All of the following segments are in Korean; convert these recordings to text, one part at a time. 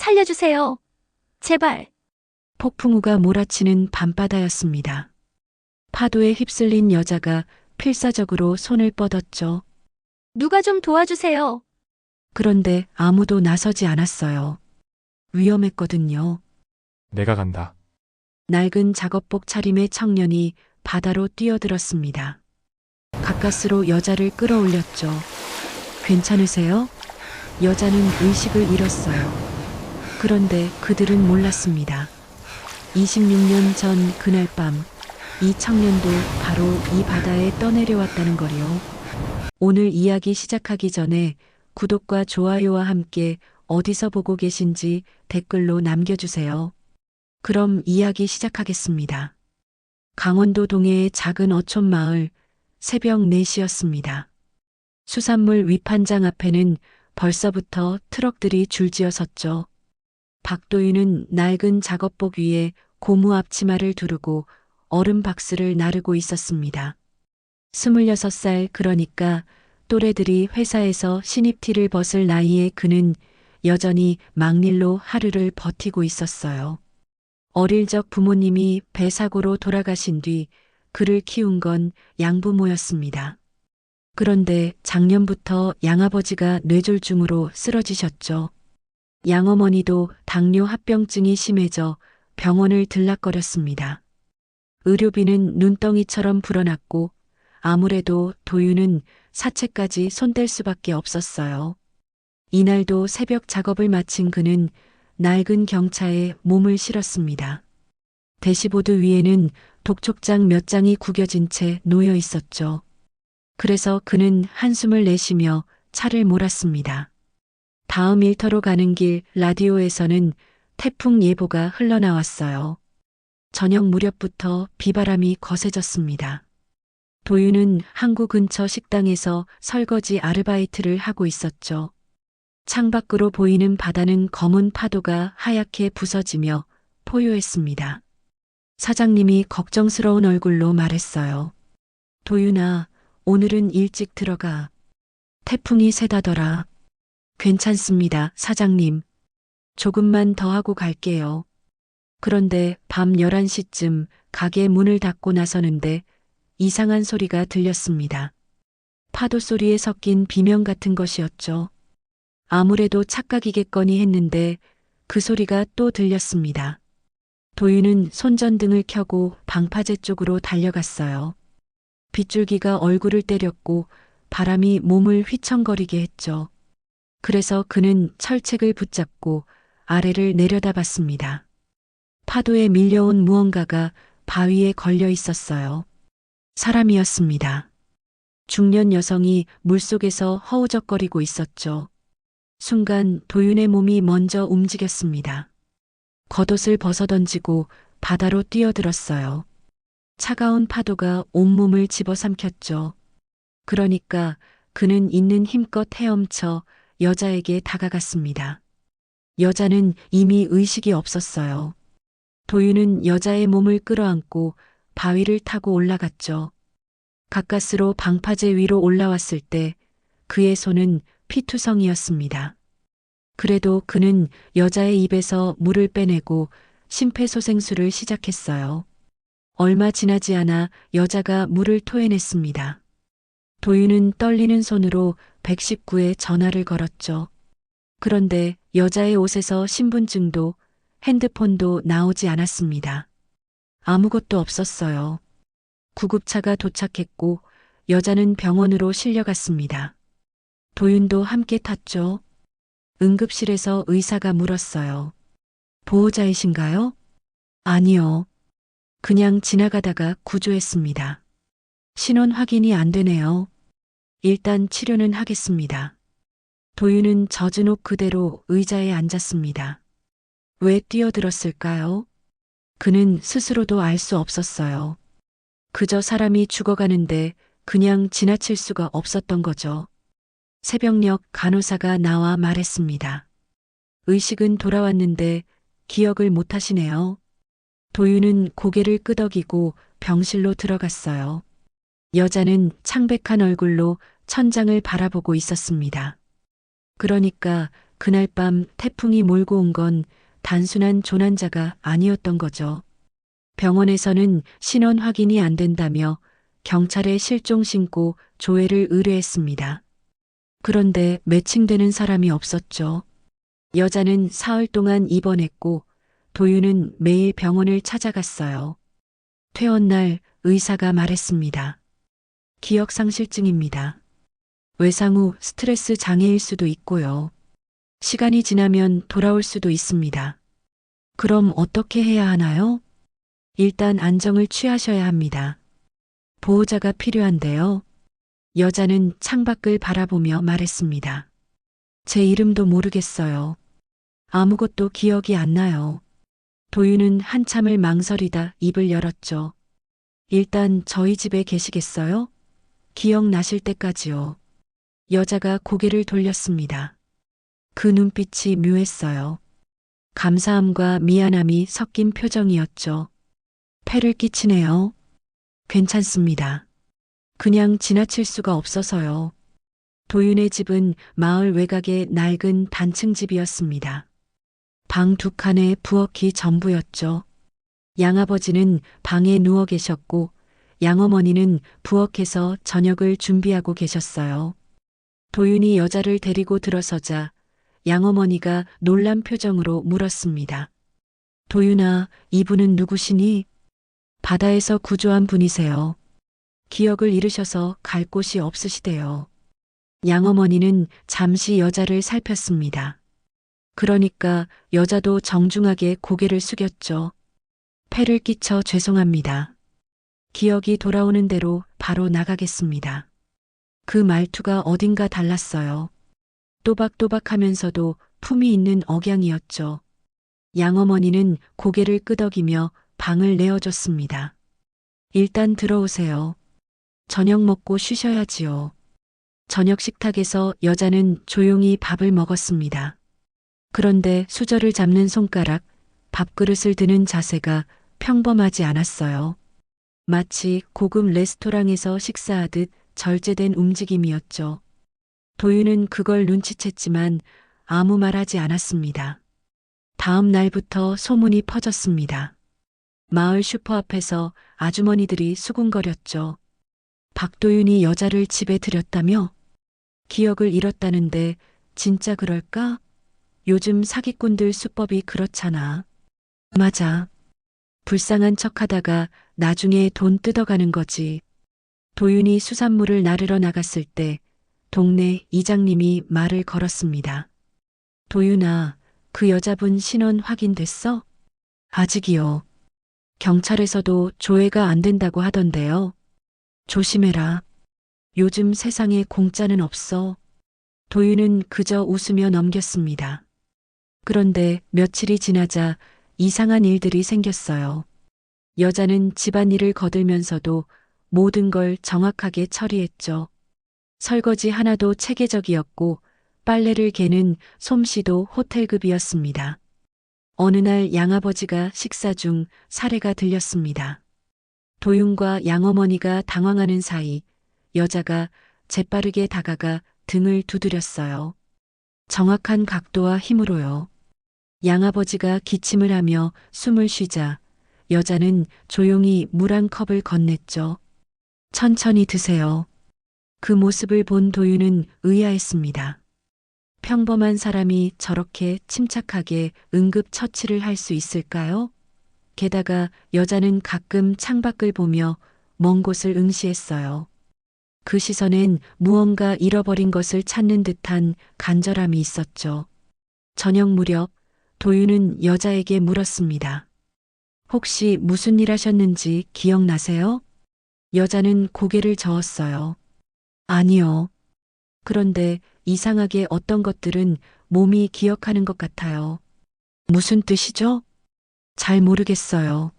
살려주세요. 제발. 폭풍우가 몰아치는 밤바다였습니다. 파도에 휩쓸린 여자가 필사적으로 손을 뻗었죠. 누가 좀 도와주세요. 그런데 아무도 나서지 않았어요. 위험했거든요. 내가 간다. 낡은 작업복 차림의 청년이 바다로 뛰어들었습니다. 가까스로 여자를 끌어올렸죠. 괜찮으세요? 여자는 의식을 잃었어요. 그런데 그들은 몰랐습니다. 26년 전 그날 밤, 이 청년도 바로 이 바다에 떠내려왔다는 거리요. 오늘 이야기 시작하기 전에 구독과 좋아요와 함께 어디서 보고 계신지 댓글로 남겨주세요. 그럼 이야기 시작하겠습니다. 강원도 동해의 작은 어촌 마을, 새벽 4시였습니다. 수산물 위판장 앞에는 벌써부터 트럭들이 줄지어 섰죠. 박도윤은 낡은 작업복 위에 고무 앞치마를 두르고 얼음 박스를 나르고 있었습니다. 26살, 그러니까 또래들이 회사에서 신입티를 벗을 나이에 그는 여전히 막일로 하루를 버티고 있었어요. 어릴 적 부모님이 배사고로 돌아가신 뒤 그를 키운 건 양부모였습니다. 그런데 작년부터 양아버지가 뇌졸중으로 쓰러지셨죠. 양어머니도 당뇨 합병증이 심해져 병원을 들락거렸습니다. 의료비는 눈덩이처럼 불어났고 아무래도 도윤은 사채까지 손댈 수밖에 없었어요. 이날도 새벽 작업을 마친 그는 낡은 경차에 몸을 실었습니다. 대시보드 위에는 독촉장 몇 장이 구겨진 채 놓여 있었죠. 그래서 그는 한숨을 내쉬며 차를 몰았습니다. 다음 일터로 가는 길 라디오에서는 태풍 예보가 흘러나왔어요. 저녁 무렵부터 비바람이 거세졌습니다. 도윤은 항구 근처 식당에서 설거지 아르바이트를 하고 있었죠. 창밖으로 보이는 바다는 검은 파도가 하얗게 부서지며 포효했습니다. 사장님이 걱정스러운 얼굴로 말했어요. 도윤아, 오늘은 일찍 들어가. 태풍이 세다더라. 괜찮습니다, 사장님. 조금만 더 하고 갈게요. 그런데 밤 11시쯤 가게 문을 닫고 나서는데 이상한 소리가 들렸습니다. 파도 소리에 섞인 비명 같은 것이었죠. 아무래도 착각이겠거니 했는데 그 소리가 또 들렸습니다. 도윤은 손전등을 켜고 방파제 쪽으로 달려갔어요. 빗줄기가 얼굴을 때렸고 바람이 몸을 휘청거리게 했죠. 그래서 그는 철책을 붙잡고 아래를 내려다봤습니다. 파도에 밀려온 무언가가 바위에 걸려 있었어요. 사람이었습니다. 중년 여성이 물속에서 허우적거리고 있었죠. 순간 도윤의 몸이 먼저 움직였습니다. 겉옷을 벗어던지고 바다로 뛰어들었어요. 차가운 파도가 온몸을 집어삼켰죠. 그러니까 그는 있는 힘껏 헤엄쳐 여자에게 다가갔습니다. 여자는 이미 의식이 없었어요. 도윤은 여자의 몸을 끌어안고 바위를 타고 올라갔죠. 가까스로 방파제 위로 올라왔을 때 그의 손은 피투성이었습니다. 그래도 그는 여자의 입에서 물을 빼내고 심폐소생술을 시작했어요. 얼마 지나지 않아 여자가 물을 토해냈습니다. 도윤은 떨리는 손으로 119에 전화를 걸었죠. 그런데 여자의 옷에서 신분증도 핸드폰도 나오지 않았습니다. 아무것도 없었어요. 구급차가 도착했고 여자는 병원으로 실려갔습니다. 도윤도 함께 탔죠. 응급실에서 의사가 물었어요. 보호자이신가요? 아니요. 그냥 지나가다가 구조했습니다. 신원 확인이 안 되네요. 일단 치료는 하겠습니다. 도윤은 젖은 옷 그대로 의자에 앉았습니다. 왜 뛰어들었을까요? 그는 스스로도 알 수 없었어요. 그저 사람이 죽어가는데 그냥 지나칠 수가 없었던 거죠. 새벽녘 간호사가 나와 말했습니다. 의식은 돌아왔는데 기억을 못 하시네요. 도윤은 고개를 끄덕이고 병실로 들어갔어요. 여자는 창백한 얼굴로 천장을 바라보고 있었습니다. 그러니까 그날 밤 태풍이 몰고 온 건 단순한 조난자가 아니었던 거죠. 병원에서는 신원 확인이 안 된다며 경찰에 실종 신고 조회를 의뢰했습니다. 그런데 매칭되는 사람이 없었죠. 여자는 사흘 동안 입원했고 도윤은 매일 병원을 찾아갔어요. 퇴원 날 의사가 말했습니다. 기억상실증입니다. 외상 후 스트레스 장애일 수도 있고요. 시간이 지나면 돌아올 수도 있습니다. 그럼 어떻게 해야 하나요? 일단 안정을 취하셔야 합니다. 보호자가 필요한데요. 여자는 창밖을 바라보며 말했습니다. 제 이름도 모르겠어요. 아무것도 기억이 안 나요. 도윤은 한참을 망설이다 입을 열었죠. 일단 저희 집에 계시겠어요? 기억나실 때까지요. 여자가 고개를 돌렸습니다. 그 눈빛이 묘했어요. 감사함과 미안함이 섞인 표정이었죠. 폐를 끼치네요. 괜찮습니다. 그냥 지나칠 수가 없어서요. 도윤의 집은 마을 외곽의 낡은 단층 집이었습니다. 방 두 칸에 부엌이 전부였죠. 양아버지는 방에 누워 계셨고 양어머니는 부엌에서 저녁을 준비하고 계셨어요. 도윤이 여자를 데리고 들어서자 양어머니가 놀란 표정으로 물었습니다. 도윤아, 이분은 누구시니? 바다에서 구조한 분이세요. 기억을 잃으셔서 갈 곳이 없으시대요. 양어머니는 잠시 여자를 살폈습니다. 그러니까 여자도 정중하게 고개를 숙였죠. 폐를 끼쳐 죄송합니다. 기억이 돌아오는 대로 바로 나가겠습니다. 그 말투가 어딘가 달랐어요. 또박또박하면서도 품이 있는 억양이었죠. 양어머니는 고개를 끄덕이며 방을 내어줬습니다. 일단 들어오세요. 저녁 먹고 쉬셔야지요. 저녁 식탁에서 여자는 조용히 밥을 먹었습니다. 그런데 수저를 잡는 손가락, 밥그릇을 드는 자세가 평범하지 않았어요. 마치 고급 레스토랑에서 식사하듯 절제된 움직임이었죠. 도윤은 그걸 눈치챘지만 아무 말하지 않았습니다. 다음 날부터 소문이 퍼졌습니다. 마을 슈퍼 앞에서 아주머니들이 수군거렸죠. 박도윤이 여자를 집에 들였다며? 기억을 잃었다는데 진짜 그럴까? 요즘 사기꾼들 수법이 그렇잖아. 맞아. 불쌍한 척하다가 나중에 돈 뜯어가는 거지. 도윤이 수산물을 나르러 나갔을 때 동네 이장님이 말을 걸었습니다. 도윤아, 그 여자분 신원 확인됐어? 아직이요. 경찰에서도 조회가 안 된다고 하던데요. 조심해라. 요즘 세상에 공짜는 없어. 도윤은 그저 웃으며 넘겼습니다. 그런데 며칠이 지나자 이상한 일들이 생겼어요. 여자는 집안일을 거들면서도 모든 걸 정확하게 처리했죠. 설거지 하나도 체계적이었고 빨래를 개는 솜씨도 호텔급이었습니다. 어느 날 양아버지가 식사 중 사례가 들렸습니다. 도윤과 양어머니가 당황하는 사이 여자가 재빠르게 다가가 등을 두드렸어요. 정확한 각도와 힘으로요. 양아버지가 기침을 하며 숨을 쉬자 여자는 조용히 물 한 컵을 건넸죠. 천천히 드세요. 그 모습을 본 도윤은 의아했습니다. 평범한 사람이 저렇게 침착하게 응급처치를 할 수 있을까요? 게다가 여자는 가끔 창밖을 보며 먼 곳을 응시했어요. 그 시선엔 무언가 잃어버린 것을 찾는 듯한 간절함이 있었죠. 저녁 무렵 도윤은 여자에게 물었습니다. 혹시 무슨 일 하셨는지 기억나세요? 여자는 고개를 저었어요. 아니요. 그런데 이상하게 어떤 것들은 몸이 기억하는 것 같아요. 무슨 뜻이죠? 잘 모르겠어요.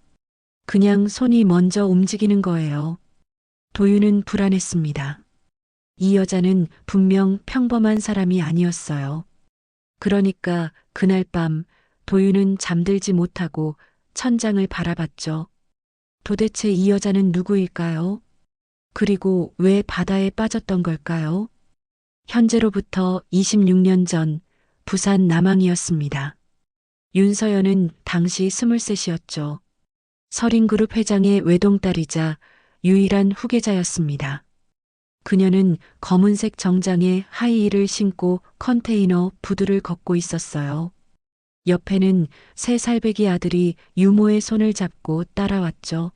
그냥 손이 먼저 움직이는 거예요. 도윤은 불안했습니다. 이 여자는 분명 평범한 사람이 아니었어요. 그러니까 그날 밤 도윤은 잠들지 못하고 천장을 바라봤죠. 도대체 이 여자는 누구일까요? 그리고 왜 바다에 빠졌던 걸까요? 현재로부터 26년 전 부산 남항이었습니다. 윤서연은 당시 23이었죠. 서린그룹 회장의 외동딸이자 유일한 후계자였습니다. 그녀는 검은색 정장에 하이힐을 신고 컨테이너 부두를 걷고 있었어요. 옆에는 3살배기 아들이 유모의 손을 잡고 따라왔죠.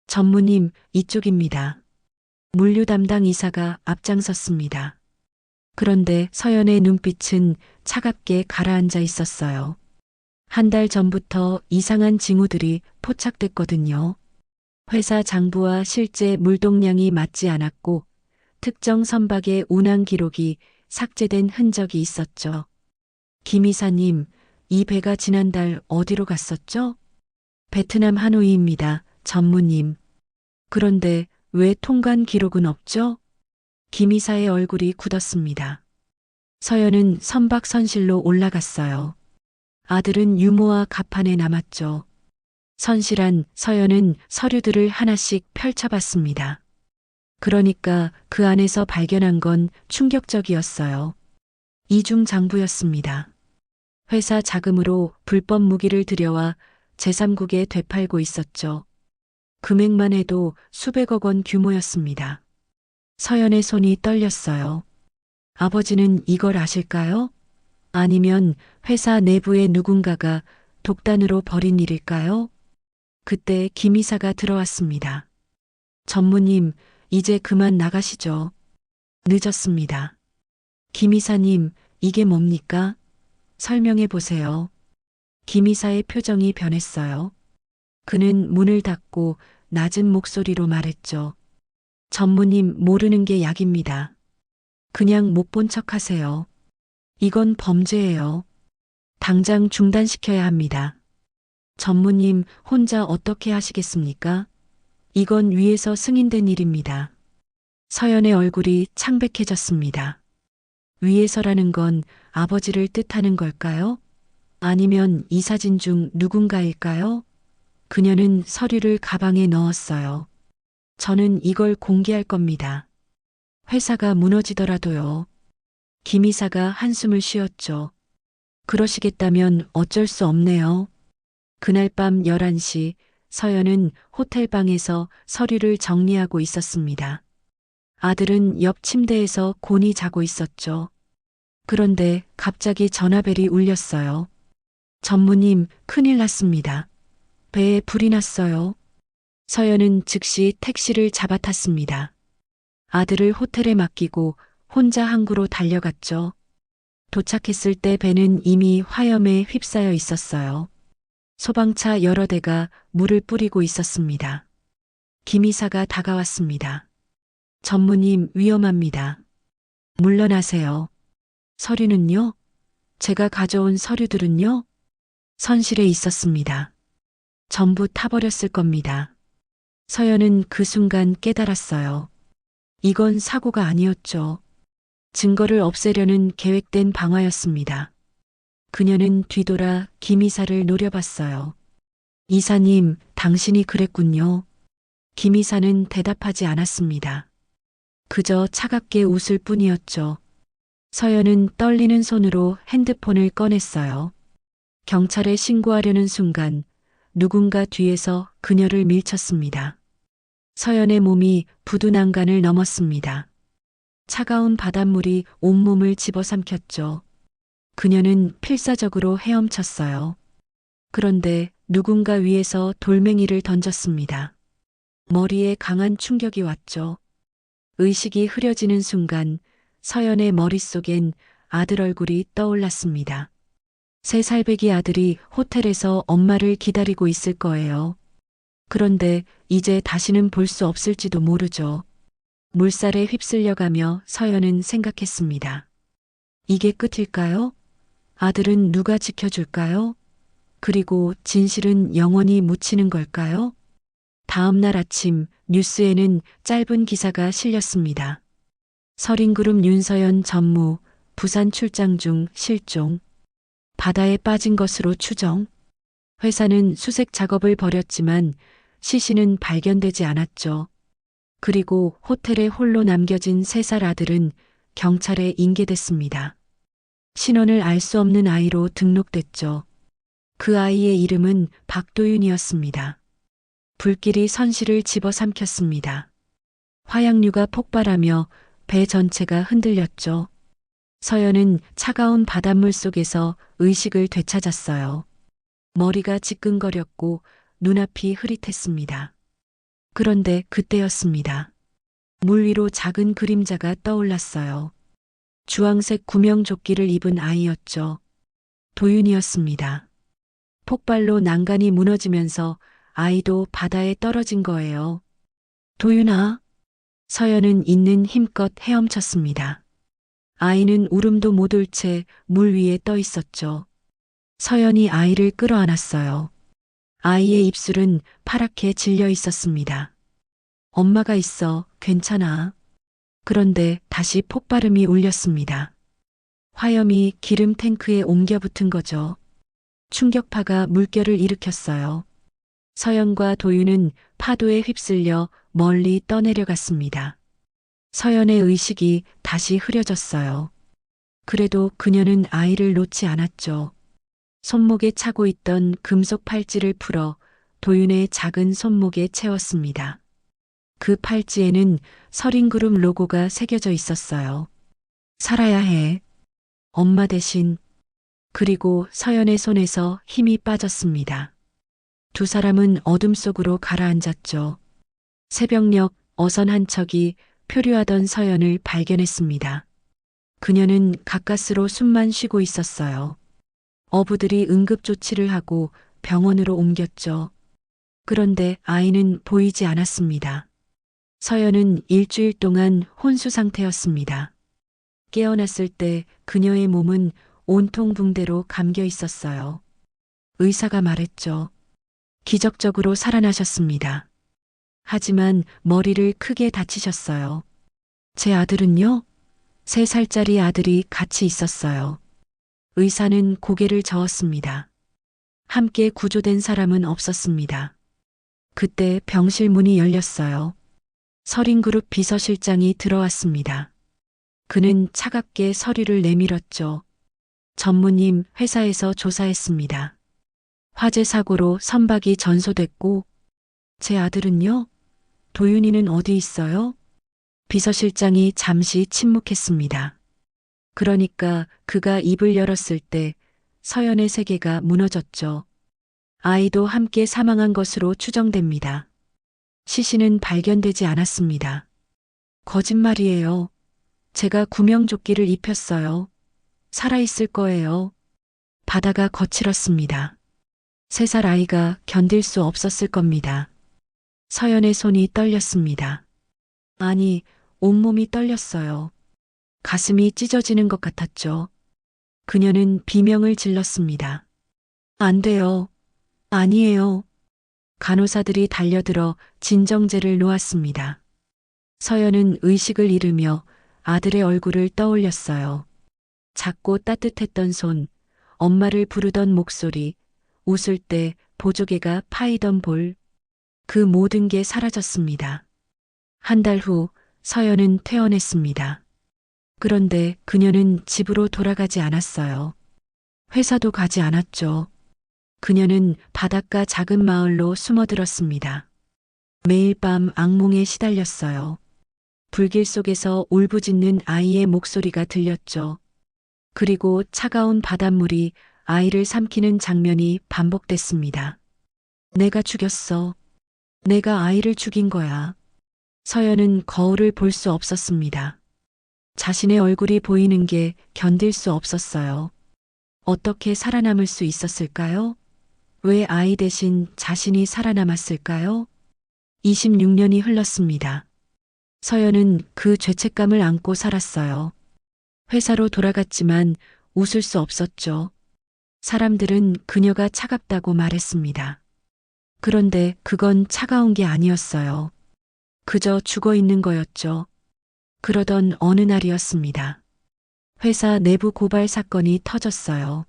전무님, 이쪽입니다. 물류 담당 이사가 앞장섰습니다. 그런데 서연의 눈빛은 차갑게 가라앉아 있었어요. 한 달 전부터 이상한 징후들이 포착됐거든요. 회사 장부와 실제 물동량이 맞지 않았고 특정 선박의 운항 기록이 삭제된 흔적이 있었죠. 김 이사님, 이 배가 지난달 어디로 갔었죠? 베트남 하노이입니다. 전무님. 그런데 왜 통관 기록은 없죠? 김 이사의 얼굴이 굳었습니다. 서연은 선박 선실로 올라갔어요. 아들은 유모와 갑판에 남았죠. 선실한 서연은 서류들을 하나씩 펼쳐봤습니다. 그러니까 그 안에서 발견한 건 충격적이었어요. 이중 장부였습니다. 회사 자금으로 불법 무기를 들여와 제3국에 되팔고 있었죠. 금액만 해도 수백억 원 규모였습니다. 서연의 손이 떨렸어요. 아버지는 이걸 아실까요? 아니면 회사 내부의 누군가가 독단으로 벌인 일일까요? 그때 김 이사가 들어왔습니다. 전무님, 이제 그만 나가시죠. 늦었습니다. 김 이사님, 이게 뭡니까? 설명해 보세요. 김 이사의 표정이 변했어요. 그는 문을 닫고 낮은 목소리로 말했죠. 전무님, 모르는 게 약입니다. 그냥 못 본 척 하세요. 이건 범죄예요. 당장 중단시켜야 합니다. 전무님, 혼자 어떻게 하시겠습니까? 이건 위에서 승인된 일입니다. 서연의 얼굴이 창백해졌습니다. 위에서라는 건 아버지를 뜻하는 걸까요? 아니면 이 사진 중 누군가일까요? 그녀는 서류를 가방에 넣었어요. 저는 이걸 공개할 겁니다. 회사가 무너지더라도요. 김 이사가 한숨을 쉬었죠. 그러시겠다면 어쩔 수 없네요. 그날 밤 11시 서연은 호텔방에서 서류를 정리하고 있었습니다. 아들은 옆 침대에서 곤히 자고 있었죠. 그런데 갑자기 전화벨이 울렸어요. 전무님, 큰일 났습니다. 배에 불이 났어요. 서연은 즉시 택시를 잡아탔습니다. 아들을 호텔에 맡기고 혼자 항구로 달려갔죠. 도착했을 때 배는 이미 화염에 휩싸여 있었어요. 소방차 여러 대가 물을 뿌리고 있었습니다. 김 이사가 다가왔습니다. 전무님, 위험합니다. 물러나세요. 서류는요? 제가 가져온 서류들은요? 선실에 있었습니다. 전부 타버렸을 겁니다. 서연은 그 순간 깨달았어요. 이건 사고가 아니었죠. 증거를 없애려는 계획된 방화였습니다. 그녀는 뒤돌아 김 이사를 노려봤어요. 이사님, 당신이 그랬군요. 김 이사는 대답하지 않았습니다. 그저 차갑게 웃을 뿐이었죠. 서연은 떨리는 손으로 핸드폰을 꺼냈어요. 경찰에 신고하려는 순간 누군가 뒤에서 그녀를 밀쳤습니다. 서연의 몸이 부두 난간을 넘었습니다. 차가운 바닷물이 온몸을 집어삼켰죠. 그녀는 필사적으로 헤엄쳤어요. 그런데 누군가 위에서 돌멩이를 던졌습니다. 머리에 강한 충격이 왔죠. 의식이 흐려지는 순간 서연의 머릿속엔 아들 얼굴이 떠올랐습니다. 3살배기 아들이 호텔에서 엄마를 기다리고 있을 거예요. 그런데 이제 다시는 볼 수 없을지도 모르죠. 물살에 휩쓸려가며 서연은 생각했습니다. 이게 끝일까요? 아들은 누가 지켜줄까요? 그리고 진실은 영원히 묻히는 걸까요? 다음 날 아침 뉴스에는 짧은 기사가 실렸습니다. 서린그룹 윤서연 전무, 부산 출장 중 실종. 바다에 빠진 것으로 추정. 회사는 수색 작업을 벌였지만 시신은 발견되지 않았죠. 그리고 호텔에 홀로 남겨진 3살 아들은 경찰에 인계됐습니다. 신원을 알 수 없는 아이로 등록됐죠. 그 아이의 이름은 박도윤이었습니다. 불길이 선실을 집어삼켰습니다. 화약류가 폭발하며 배 전체가 흔들렸죠. 서연은 차가운 바닷물 속에서 의식을 되찾았어요. 머리가 지끈거렸고 눈앞이 흐릿했습니다. 그런데 그때였습니다. 물 위로 작은 그림자가 떠올랐어요. 주황색 구명조끼를 입은 아이였죠. 도윤이었습니다. 폭발로 난간이 무너지면서 아이도 바다에 떨어진 거예요. 도윤아. 서연은 있는 힘껏 헤엄쳤습니다. 아이는 울음도 못 올 채 물 위에 떠 있었죠. 서연이 아이를 끌어안았어요. 아이의 입술은 파랗게 질려 있었습니다. 엄마가 있어, 괜찮아. 그런데 다시 폭발음이 울렸습니다. 화염이 기름 탱크에 옮겨 붙은 거죠. 충격파가 물결을 일으켰어요. 서연과 도윤은 파도에 휩쓸려 멀리 떠내려갔습니다. 서연의 의식이 다시 흐려졌어요. 그래도 그녀는 아이를 놓지 않았죠. 손목에 차고 있던 금속 팔찌를 풀어 도윤의 작은 손목에 채웠습니다. 그 팔찌에는 서린그룹 로고가 새겨져 있었어요. 살아야 해. 엄마 대신. 그리고 서연의 손에서 힘이 빠졌습니다. 두 사람은 어둠 속으로 가라앉았죠. 새벽녘 어선 한 척이 표류하던 서연을 발견했습니다. 그녀는 가까스로 숨만 쉬고 있었어요. 어부들이 응급조치를 하고 병원으로 옮겼죠. 그런데 아이는 보이지 않았습니다. 서연은 일주일 동안 혼수 상태였습니다. 깨어났을 때 그녀의 몸은 온통 붕대로 감겨 있었어요. 의사가 말했죠. 기적적으로 살아나셨습니다. 하지만 머리를 크게 다치셨어요. 제 아들은요? 3살짜리 아들이 같이 있었어요. 의사는 고개를 저었습니다. 함께 구조된 사람은 없었습니다. 그때 병실 문이 열렸어요. 서린그룹 비서실장이 들어왔습니다. 그는 차갑게 서류를 내밀었죠. 전무님, 회사에서 조사했습니다. 화재 사고로 선박이 전소됐고, 제 아들은요? 도윤이는 어디 있어요? 비서실장이 잠시 침묵했습니다. 그러니까 그가 입을 열었을 때 서연의 세계가 무너졌죠. 아이도 함께 사망한 것으로 추정됩니다. 시신은 발견되지 않았습니다. 거짓말이에요. 제가 구명조끼를 입혔어요. 살아있을 거예요. 바다가 거칠었습니다. 3살 아이가 견딜 수 없었을 겁니다. 서연의 손이 떨렸습니다. 아니, 온몸이 떨렸어요. 가슴이 찢어지는 것 같았죠. 그녀는 비명을 질렀습니다. 안 돼요. 아니에요. 간호사들이 달려들어 진정제를 놓았습니다. 서연은 의식을 잃으며 아들의 얼굴을 떠올렸어요. 작고 따뜻했던 손, 엄마를 부르던 목소리, 웃을 때 보조개가 파이던 볼, 그 모든 게 사라졌습니다. 한 달 후 서연은 퇴원했습니다. 그런데 그녀는 집으로 돌아가지 않았어요. 회사도 가지 않았죠. 그녀는 바닷가 작은 마을로 숨어들었습니다. 매일 밤 악몽에 시달렸어요. 불길 속에서 울부짖는 아이의 목소리가 들렸죠. 그리고 차가운 바닷물이 아이를 삼키는 장면이 반복됐습니다. 내가 죽였어. 내가 아이를 죽인 거야. 서연은 거울을 볼 수 없었습니다. 자신의 얼굴이 보이는 게 견딜 수 없었어요. 어떻게 살아남을 수 있었을까요? 왜 아이 대신 자신이 살아남았을까요? 26년이 흘렀습니다. 서연은 그 죄책감을 안고 살았어요. 회사로 돌아갔지만 웃을 수 없었죠. 사람들은 그녀가 차갑다고 말했습니다. 그런데 그건 차가운 게 아니었어요. 그저 죽어 있는 거였죠. 그러던 어느 날이었습니다. 회사 내부 고발 사건이 터졌어요.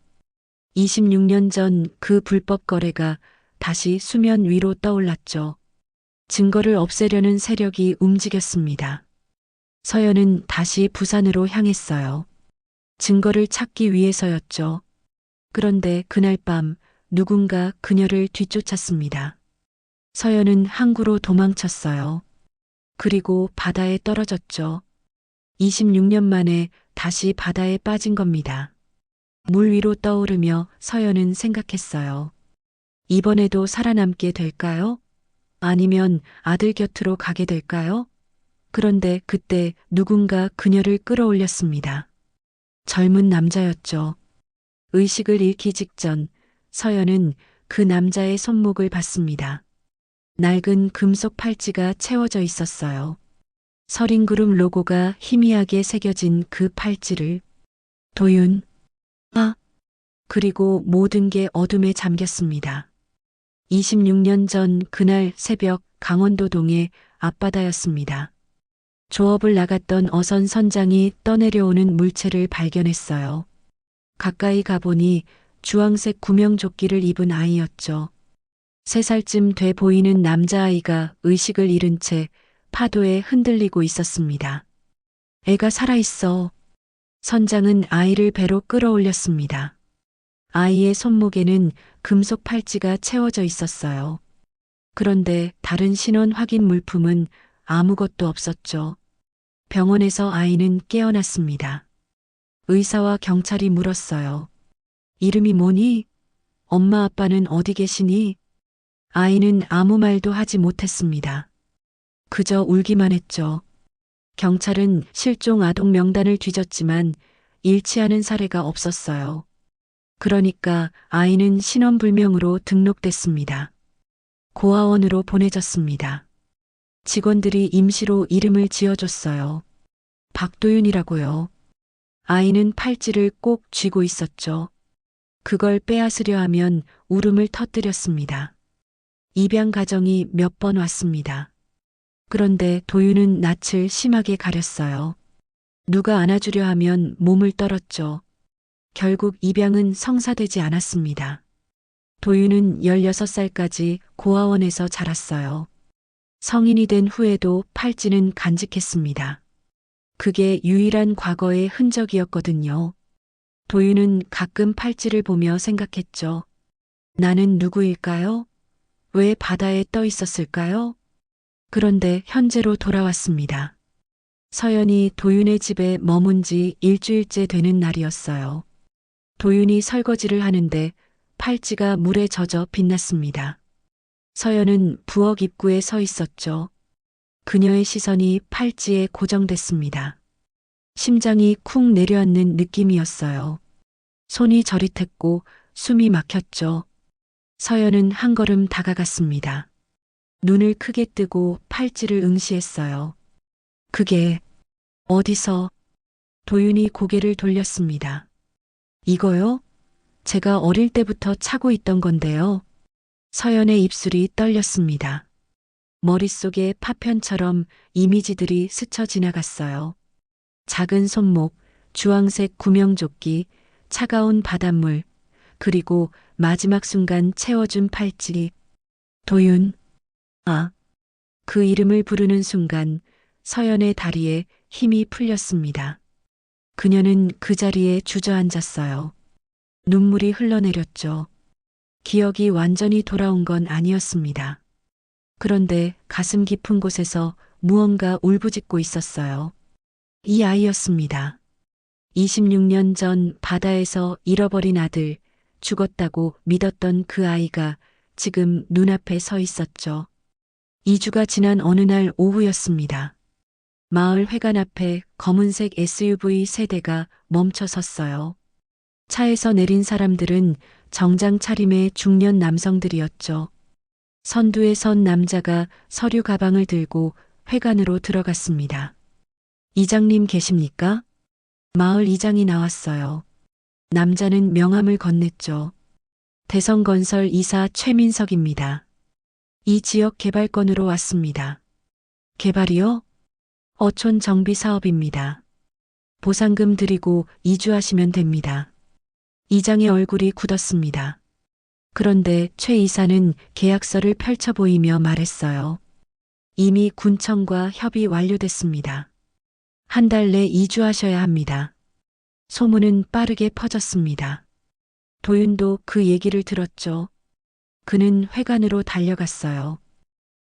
26년 전 그 불법 거래가 다시 수면 위로 떠올랐죠. 증거를 없애려는 세력이 움직였습니다. 서연은 다시 부산으로 향했어요. 증거를 찾기 위해서였죠. 그런데 그날 밤 누군가 그녀를 뒤쫓았습니다. 서연은 항구로 도망쳤어요. 그리고 바다에 떨어졌죠. 26년 만에 다시 바다에 빠진 겁니다. 물 위로 떠오르며 서연은 생각했어요. 이번에도 살아남게 될까요? 아니면 아들 곁으로 가게 될까요? 그런데 그때 누군가 그녀를 끌어올렸습니다. 젊은 남자였죠. 의식을 잃기 직전 서연은 그 남자의 손목을 봤습니다. 낡은 금속 팔찌가 채워져 있었어요. 서린그룹 로고가 희미하게 새겨진 그 팔찌를 도윤, 그리고 모든 게 어둠에 잠겼습니다. 26년 전 그날 새벽 강원도동의 앞바다였습니다. 조업을 나갔던 어선 선장이 떠내려오는 물체를 발견했어요. 가까이 가보니 주황색 구명조끼를 입은 아이였죠. 3살쯤 돼 보이는 남자아이가 의식을 잃은 채 파도에 흔들리고 있었습니다. 애가 살아있어. 선장은 아이를 배로 끌어올렸습니다. 아이의 손목에는 금속 팔찌가 채워져 있었어요. 그런데 다른 신원 확인 물품은 아무것도 없었죠. 병원에서 아이는 깨어났습니다. 의사와 경찰이 물었어요. 이름이 뭐니? 엄마 아빠는 어디 계시니? 아이는 아무 말도 하지 못했습니다. 그저 울기만 했죠. 경찰은 실종 아동 명단을 뒤졌지만 일치하는 사례가 없었어요. 그러니까 아이는 신원불명으로 등록됐습니다. 고아원으로 보내졌습니다. 직원들이 임시로 이름을 지어줬어요. 박도윤이라고요. 아이는 팔찌를 꼭 쥐고 있었죠. 그걸 빼앗으려 하면 울음을 터뜨렸습니다. 입양 가정이 몇 번 왔습니다. 그런데 도윤은 낯을 심하게 가렸어요. 누가 안아주려 하면 몸을 떨었죠. 결국 입양은 성사되지 않았습니다. 도윤은 16살까지 고아원에서 자랐어요. 성인이 된 후에도 팔찌는 간직했습니다. 그게 유일한 과거의 흔적이었거든요. 도윤은 가끔 팔찌를 보며 생각했죠. 나는 누구일까요? 왜 바다에 떠 있었을까요? 그런데 현재로 돌아왔습니다. 서연이 도윤의 집에 머문 지 일주일째 되는 날이었어요. 도윤이 설거지를 하는데 팔찌가 물에 젖어 빛났습니다. 서연은 부엌 입구에 서 있었죠. 그녀의 시선이 팔찌에 고정됐습니다. 심장이 쿵 내려앉는 느낌이었어요. 손이 저릿했고 숨이 막혔죠. 서연은 한 걸음 다가갔습니다. 눈을 크게 뜨고 팔찌를 응시했어요. 그게 어디서? 도윤이 고개를 돌렸습니다. 이거요? 제가 어릴 때부터 차고 있던 건데요. 서연의 입술이 떨렸습니다. 머릿속에 파편처럼 이미지들이 스쳐 지나갔어요. 작은 손목, 주황색 구명조끼, 차가운 바닷물, 그리고 마지막 순간 채워준 팔찌. 도윤. 그 이름을 부르는 순간 서연의 다리에 힘이 풀렸습니다. 그녀는 그 자리에 주저앉았어요. 눈물이 흘러내렸죠. 기억이 완전히 돌아온 건 아니었습니다. 그런데 가슴 깊은 곳에서 무언가 울부짖고 있었어요. 이 아이였습니다. 26년 전 바다에서 잃어버린 아들, 죽었다고 믿었던 그 아이가 지금 눈앞에 서 있었죠. 2주가 지난 어느 날 오후였습니다. 마을 회관 앞에 검은색 SUV 세대가 멈춰 섰어요. 차에서 내린 사람들은 정장 차림의 중년 남성들이었죠. 선두에 선 남자가 서류 가방을 들고 회관으로 들어갔습니다. 이장님 계십니까? 마을 이장이 나왔어요. 남자는 명함을 건넸죠. 대성건설 이사 최민석입니다. 이 지역 개발건으로 왔습니다. 개발이요? 어촌 정비 사업입니다. 보상금 드리고 이주하시면 됩니다. 이장의 얼굴이 굳었습니다. 그런데 최 이사는 계약서를 펼쳐 보이며 말했어요. 이미 군청과 협의 완료됐습니다. 한 달 내 이주하셔야 합니다. 소문은 빠르게 퍼졌습니다. 도윤도 그 얘기를 들었죠. 그는 회관으로 달려갔어요.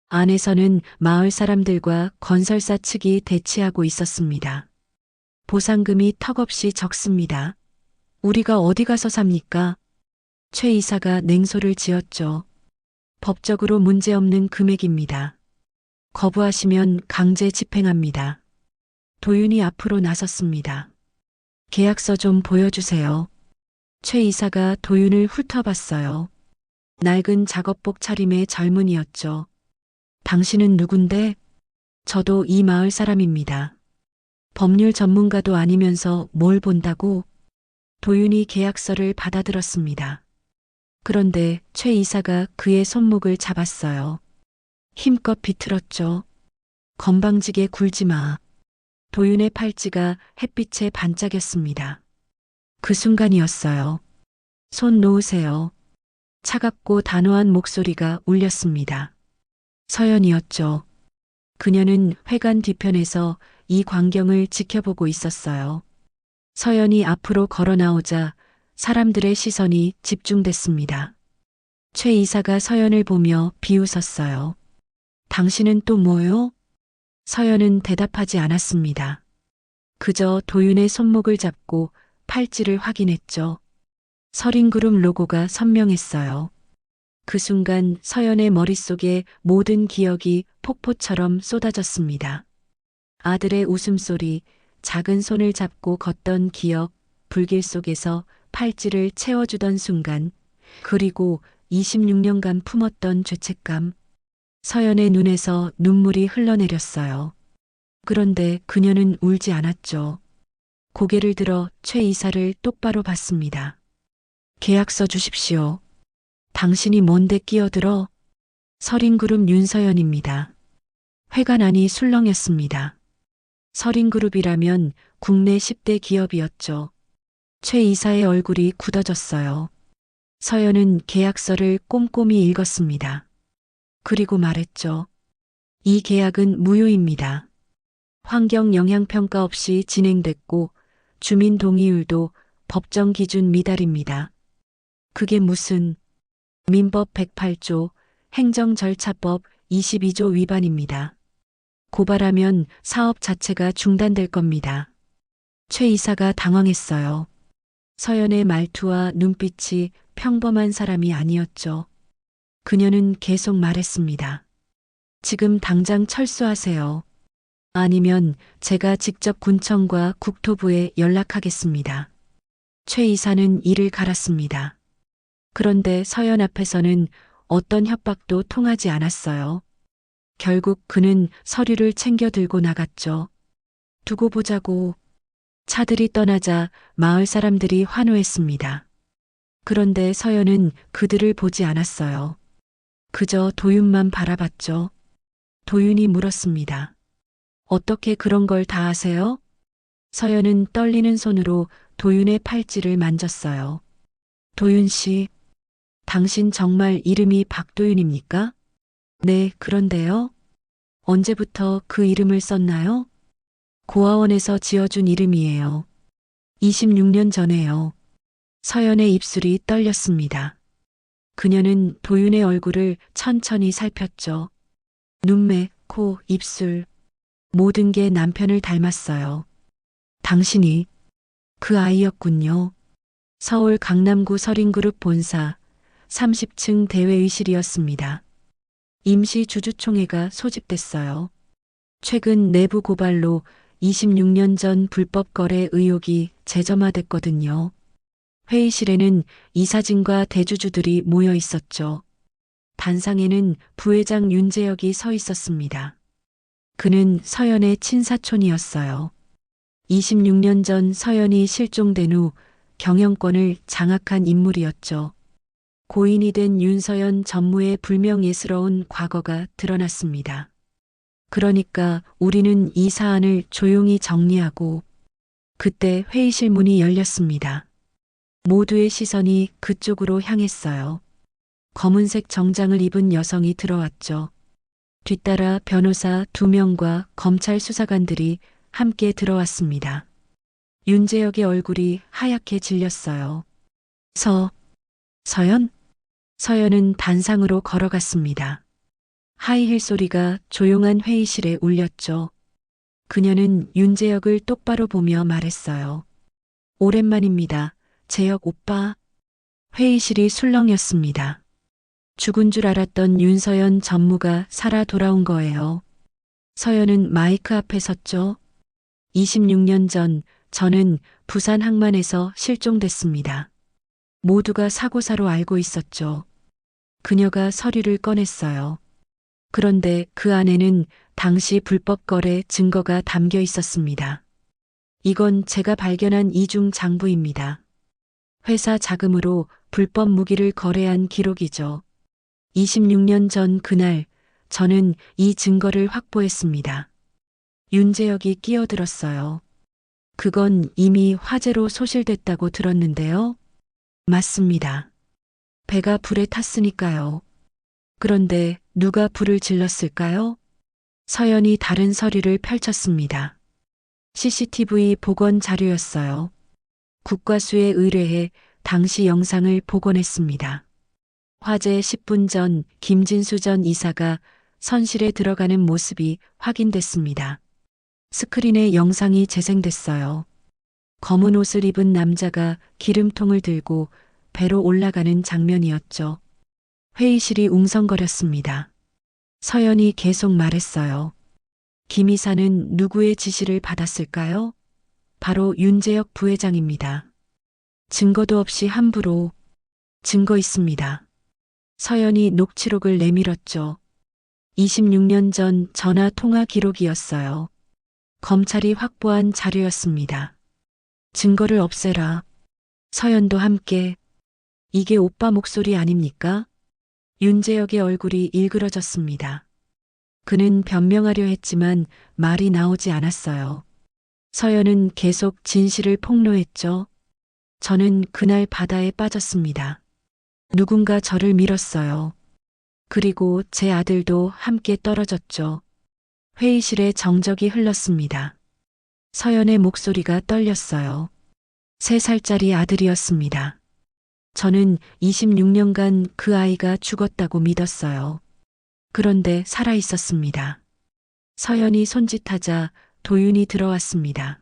안에서는 마을 사람들과 건설사 측이 대치하고 있었습니다. 보상금이 턱없이 적습니다. 우리가 어디 가서 삽니까? 최 이사가 냉소를 지었죠. 법적으로 문제없는 금액입니다. 거부하시면 강제 집행합니다. 도윤이 앞으로 나섰습니다. 계약서 좀 보여주세요. 최 이사가 도윤을 훑어봤어요. 낡은 작업복 차림의 젊은이였죠. 당신은 누군데? 저도 이 마을 사람입니다. 법률 전문가도 아니면서 뭘 본다고? 도윤이 계약서를 받아들었습니다. 그런데 최 이사가 그의 손목을 잡았어요. 힘껏 비틀었죠. 건방지게 굴지 마. 도윤의 팔찌가 햇빛에 반짝였습니다. 그 순간이었어요. 손 놓으세요. 차갑고 단호한 목소리가 울렸습니다. 서연이었죠. 그녀는 회관 뒤편에서 이 광경을 지켜보고 있었어요. 서연이 앞으로 걸어 나오자 사람들의 시선이 집중됐습니다. 최 이사가 서연을 보며 비웃었어요. 당신은 또 뭐요? 서연은 대답하지 않았습니다. 그저 도윤의 손목을 잡고 팔찌를 확인했죠. 서린그룹 로고가 선명했어요. 그 순간 서연의 머릿속에 모든 기억이 폭포처럼 쏟아졌습니다. 아들의 웃음소리, 작은 손을 잡고 걷던 기억, 불길 속에서 팔찌를 채워주던 순간, 그리고 26년간 품었던 죄책감. 서연의 눈에서 눈물이 흘러내렸어요. 그런데 그녀는 울지 않았죠. 고개를 들어 최 이사를 똑바로 봤습니다. 계약서 주십시오. 당신이 뭔데 끼어들어? 서린그룹 윤서연입니다. 회관 안이 술렁였습니다. 서린그룹이라면 국내 10대 기업이었죠. 최 이사의 얼굴이 굳어졌어요. 서연은 계약서를 꼼꼼히 읽었습니다. 그리고 말했죠. 이 계약은 무효입니다. 환경 영향평가 없이 진행됐고 주민 동의율도 법정 기준 미달입니다. 그게 무슨 민법 108조, 행정절차법 22조 위반입니다. 고발하면 사업 자체가 중단될 겁니다. 최 이사가 당황했어요. 서연의 말투와 눈빛이 평범한 사람이 아니었죠. 그녀는 계속 말했습니다. 지금 당장 철수하세요. 아니면 제가 직접 군청과 국토부에 연락하겠습니다. 최 이사는 이를 갈았습니다. 그런데 서연 앞에서는 어떤 협박도 통하지 않았어요. 결국 그는 서류를 챙겨 들고 나갔죠. 두고 보자고. 차들이 떠나자 마을 사람들이 환호했습니다. 그런데 서연은 그들을 보지 않았어요. 그저 도윤만 바라봤죠. 도윤이 물었습니다. 어떻게 그런 걸 다 아세요? 서연은 떨리는 손으로 도윤의 팔찌를 만졌어요. 도윤 씨, 당신 정말 이름이 박도윤입니까? 네, 그런데요. 언제부터 그 이름을 썼나요? 고아원에서 지어준 이름이에요. 26년 전에요. 서연의 입술이 떨렸습니다. 그녀는 도윤의 얼굴을 천천히 살폈죠. 눈매, 코, 입술. 모든 게 남편을 닮았어요. 당신이 그 아이였군요. 서울 강남구 서린그룹 본사 30층 대회의실이었습니다. 임시 주주총회가 소집됐어요. 최근 내부 고발로 26년 전 불법 거래 의혹이 재점화됐거든요. 회의실에는 이사진과 대주주들이 모여 있었죠. 단상에는 부회장 윤재혁이 서 있었습니다. 그는 서연의 친사촌이었어요. 26년 전 서연이 실종된 후 경영권을 장악한 인물이었죠. 고인이 된 윤서연 전무의 불명예스러운 과거가 드러났습니다. 그러니까 우리는 이 사안을 조용히 정리하고. 그때 회의실 문이 열렸습니다. 모두의 시선이 그쪽으로 향했어요. 검은색 정장을 입은 여성이 들어왔죠. 뒤따라 변호사 2명과 검찰 수사관들이 함께 들어왔습니다. 윤재혁의 얼굴이 하얗게 질렸어요. 서연? 서연은 단상으로 걸어갔습니다. 하이힐 소리가 조용한 회의실에 울렸죠. 그녀는 윤재혁을 똑바로 보며 말했어요. 오랜만입니다. 재혁 오빠. 회의실이 술렁였습니다. 죽은 줄 알았던 윤서연 전무가 살아 돌아온 거예요. 서연은 마이크 앞에 섰죠. 26년 전 저는 부산 항만에서 실종됐습니다. 모두가 사고사로 알고 있었죠. 그녀가 서류를 꺼냈어요. 그런데 그 안에는 당시 불법 거래 증거가 담겨 있었습니다. 이건 제가 발견한 이중 장부입니다. 회사 자금으로 불법 무기를 거래한 기록이죠. 26년 전 그날 저는 이 증거를 확보했습니다. 윤재혁이 끼어들었어요. 그건 이미 화재로 소실됐다고 들었는데요. 맞습니다. 배가 불에 탔으니까요. 그런데 누가 불을 질렀을까요? 서연이 다른 서류를 펼쳤습니다. CCTV 복원 자료였어요. 국과수에 의뢰해 당시 영상을 복원했습니다. 화재 10분 전 김진수 전 이사가 선실에 들어가는 모습이 확인됐습니다. 스크린에 영상이 재생됐어요. 검은 옷을 입은 남자가 기름통을 들고 배로 올라가는 장면이었죠. 회의실이 웅성거렸습니다. 서연이 계속 말했어요. 김 이사는 누구의 지시를 받았을까요? 바로 윤재혁 부회장입니다. 증거도 없이 함부로. 증거 있습니다. 서연이 녹취록을 내밀었죠. 26년 전 전화 통화 기록이었어요. 검찰이 확보한 자료였습니다. 증거를 없애라. 서연도 함께. 이게 오빠 목소리 아닙니까? 윤재혁의 얼굴이 일그러졌습니다. 그는 변명하려 했지만 말이 나오지 않았어요. 서연은 계속 진실을 폭로했죠. 저는 그날 바다에 빠졌습니다. 누군가 저를 밀었어요. 그리고 제 아들도 함께 떨어졌죠. 회의실에 정적이 흘렀습니다. 서연의 목소리가 떨렸어요. 3살짜리 아들이었습니다. 저는 26년간 그 아이가 죽었다고 믿었어요. 그런데 살아 있었습니다. 서연이 손짓하자 도윤이 들어왔습니다.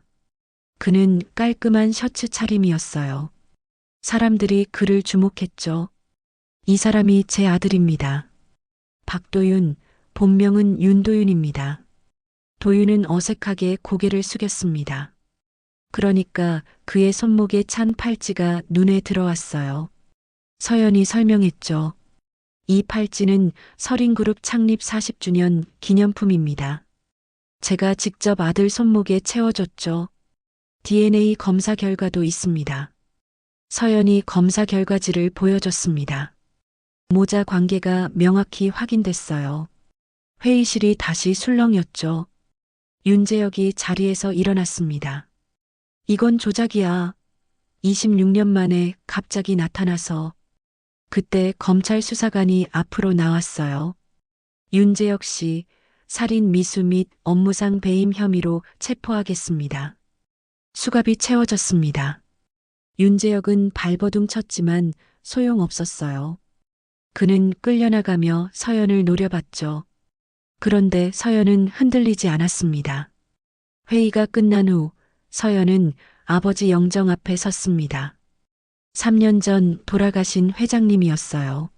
그는 깔끔한 셔츠 차림이었어요. 사람들이 그를 주목했죠. 이 사람이 제 아들입니다. 박도윤, 본명은 윤도윤입니다. 도윤은 어색하게 고개를 숙였습니다. 그러니까 그의 손목에 찬 팔찌가 눈에 들어왔어요. 서연이 설명했죠. 이 팔찌는 서린그룹 창립 40주년 기념품입니다. 제가 직접 아들 손목에 채워줬죠. DNA 검사 결과도 있습니다. 서연이 검사 결과지를 보여줬습니다. 모자 관계가 명확히 확인됐어요. 회의실이 다시 술렁였죠. 윤재혁이 자리에서 일어났습니다. 이건 조작이야. 26년 만에 갑자기 나타나서. 그때 검찰 수사관이 앞으로 나왔어요. 윤재혁 씨, 살인 미수 및 업무상 배임 혐의로 체포하겠습니다. 수갑이 채워졌습니다. 윤재혁은 발버둥 쳤지만 소용없었어요. 그는 끌려나가며 서연을 노려봤죠. 그런데 서연은 흔들리지 않았습니다. 회의가 끝난 후 서연은 아버지 영정 앞에 섰습니다. 3년 전 돌아가신 회장님이었어요.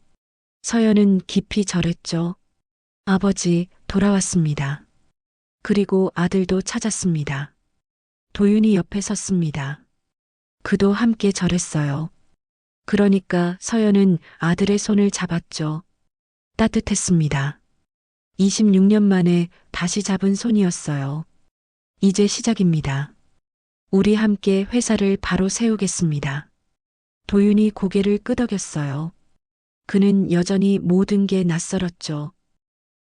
서연은 깊이 절했죠. 아버지, 돌아왔습니다. 그리고 아들도 찾았습니다. 도윤이 옆에 섰습니다. 그도 함께 절했어요. 그러니까 서연은 아들의 손을 잡았죠. 따뜻했습니다. 26년 만에 다시 잡은 손이었어요. 이제 시작입니다. 우리 함께 회사를 바로 세우겠습니다. 도윤이 고개를 끄덕였어요. 그는 여전히 모든 게 낯설었죠.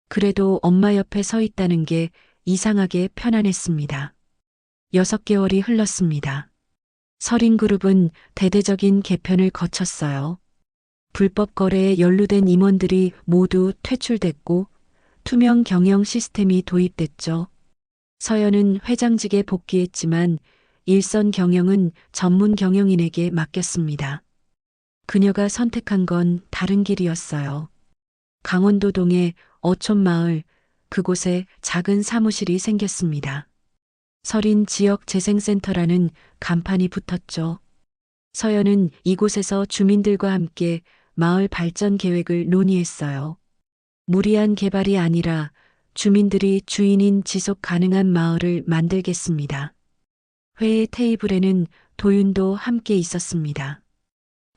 그래도 엄마 옆에 서 있다는 게 이상하게 편안했습니다. 6개월이 흘렀습니다. 서린그룹은 대대적인 개편을 거쳤어요. 불법 거래에 연루된 임원들이 모두 퇴출됐고 투명 경영 시스템이 도입됐죠. 서연은 회장직에 복귀했지만 일선 경영은 전문 경영인에게 맡겼습니다. 그녀가 선택한 건 다른 길이었어요. 강원도동의 어촌마을, 그곳에 작은 사무실이 생겼습니다. 서린 지역 재생센터라는 간판이 붙었죠. 서연은 이곳에서 주민들과 함께 마을 발전 계획을 논의했어요. 무리한 개발이 아니라 주민들이 주인인 지속 가능한 마을을 만들겠습니다. 회의 테이블에는 도윤도 함께 있었습니다.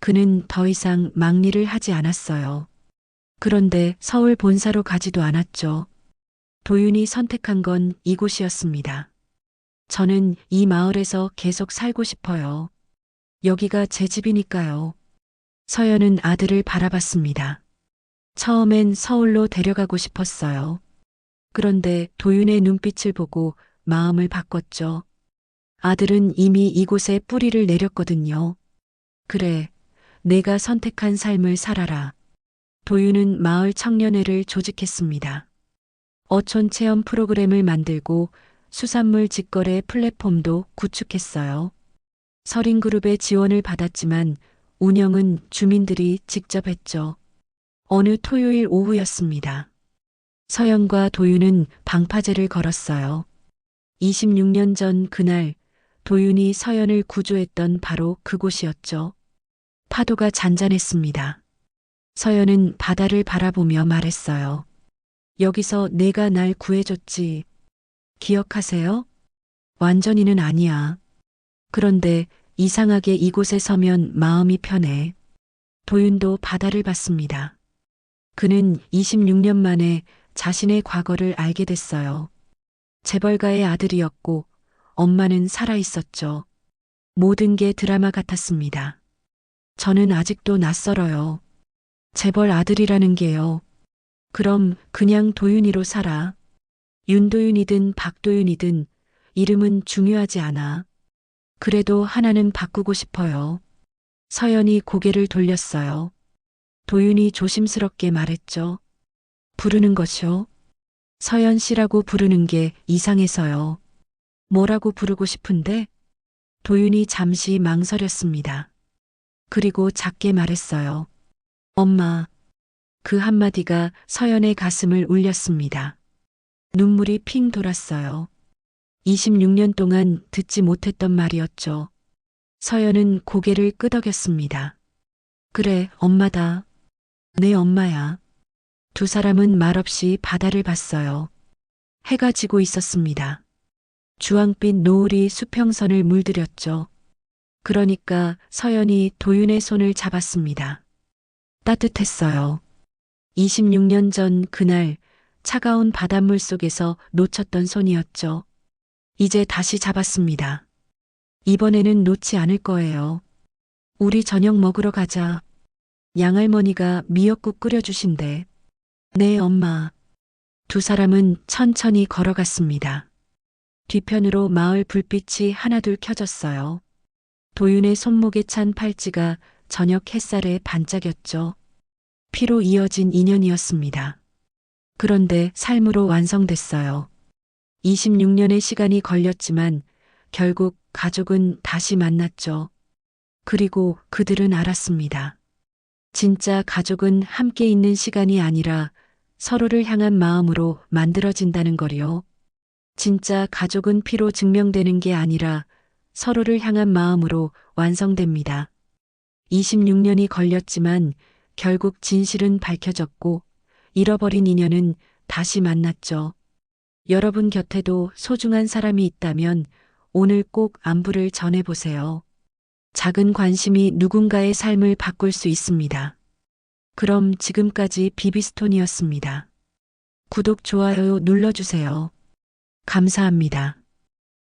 그는 더 이상 막리를 하지 않았어요. 그런데 서울 본사로 가지도 않았죠. 도윤이 선택한 건 이곳이었습니다. 저는 이 마을에서 계속 살고 싶어요. 여기가 제 집이니까요. 서연은 아들을 바라봤습니다. 처음엔 서울로 데려가고 싶었어요. 그런데 도윤의 눈빛을 보고 마음을 바꿨죠. 아들은 이미 이곳에 뿌리를 내렸거든요. 그래, 내가 선택한 삶을 살아라. 도윤은 마을 청년회를 조직했습니다. 어촌 체험 프로그램을 만들고 수산물 직거래 플랫폼도 구축했어요. 서린그룹의 지원을 받았지만 운영은 주민들이 직접 했죠. 어느 토요일 오후였습니다. 서연과 도윤은 방파제를 걸었어요. 26년 전 그날 도윤이 서연을 구조했던 바로 그곳이었죠. 파도가 잔잔했습니다. 서연은 바다를 바라보며 말했어요. 여기서 내가 날 구해줬지. 기억하세요? 완전히는 아니야. 그런데 이상하게 이곳에 서면 마음이 편해. 도윤도 바다를 봤습니다. 그는 26년 만에 자신의 과거를 알게 됐어요. 재벌가의 아들이었고 엄마는 살아 있었죠. 모든 게 드라마 같았습니다. 저는 아직도 낯설어요. 재벌 아들이라는 게요. 그럼 그냥 도윤이로 살아. 윤도윤이든 박도윤이든 이름은 중요하지 않아. 그래도 하나는 바꾸고 싶어요. 서연이 고개를 돌렸어요. 도윤이 조심스럽게 말했죠. 부르는 것이요? 서연 씨라고 부르는 게 이상해서요. 뭐라고 부르고 싶은데? 도윤이 잠시 망설였습니다. 그리고 작게 말했어요. 엄마. 그 한마디가 서연의 가슴을 울렸습니다. 눈물이 핑 돌았어요. 26년 동안 듣지 못했던 말이었죠. 서연은 고개를 끄덕였습니다. 그래, 엄마다. 내 엄마야. 두 사람은 말없이 바다를 봤어요. 해가 지고 있었습니다. 주황빛 노을이 수평선을 물들였죠. 그러니까 서연이 도윤의 손을 잡았습니다. 따뜻했어요. 26년 전 그날 차가운 바닷물 속에서 놓쳤던 손이었죠. 이제 다시 잡았습니다. 이번에는 놓지 않을 거예요. 우리 저녁 먹으러 가자. 양할머니가 미역국 끓여주신대. 네, 엄마. 두 사람은 천천히 걸어갔습니다. 뒤편으로 마을 불빛이 하나둘 켜졌어요. 도윤의 손목에 찬 팔찌가 저녁 햇살에 반짝였죠. 피로 이어진 인연이었습니다. 그런데 삶으로 완성됐어요. 26년의 시간이 걸렸지만 결국 가족은 다시 만났죠. 그리고 그들은 알았습니다. 진짜 가족은 함께 있는 시간이 아니라 서로를 향한 마음으로 만들어진다는 거리요. 진짜 가족은 피로 증명되는 게 아니라 서로를 향한 마음으로 완성됩니다. 26년이 걸렸지만 결국 진실은 밝혀졌고 잃어버린 인연은 다시 만났죠. 여러분 곁에도 소중한 사람이 있다면 오늘 꼭 안부를 전해보세요. 작은 관심이 누군가의 삶을 바꿀 수 있습니다. 그럼 지금까지 비비스톤이었습니다. 구독, 좋아요 눌러주세요. 감사합니다.